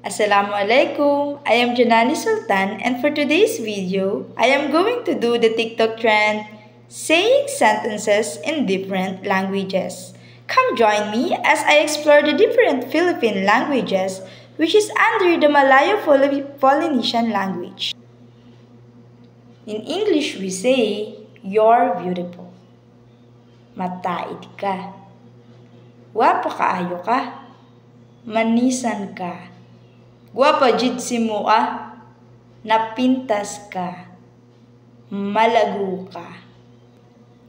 Assalamualaikum, I am Janani Sultan and for today's video, I am going to do the TikTok trend saying sentences in different languages. Come join me as I explore the different Philippine languages which is under the Malayo-Polynesian language. In English we say, you're beautiful. Mataid ka. Wapo kaayo ka. Manisan ka. Guwapa jid si mua, napintas ka, malago ka.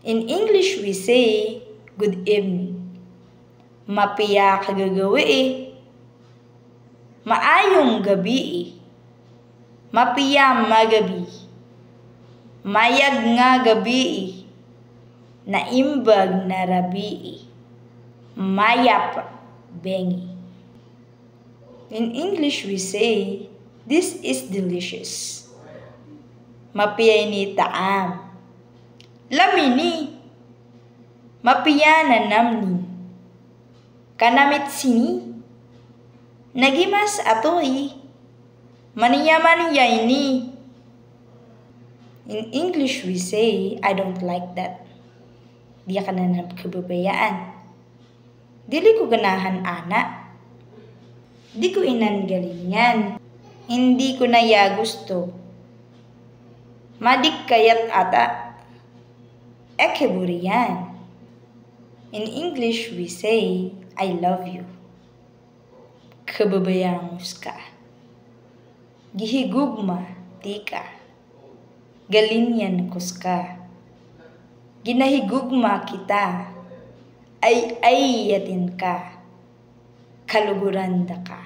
In English we say, good evening. Mapiya kagagawi maayong gabi mapiya magabi. Mayag nga gabi naimbag na rabi mayap bengi. In English we say, this is delicious. Mapiyay ni taam. Lamini. Mapiyana namni. Kanamit sini. Nagimas atoy. Maniya-maniyay ni. In English we say, I don't like that. Di ka na kababayaan. Dili ko ganahan ana. Di ko inanggalingan. Hindi ko na ya gusto. Madik kayat ata. Ekeburiyan. In English we say, I love you. Kababayangos ka. Gihigugma, tika. Galinyan kuska. Ginahigugma kita. Ay yatin ka. Kaluguranda ka.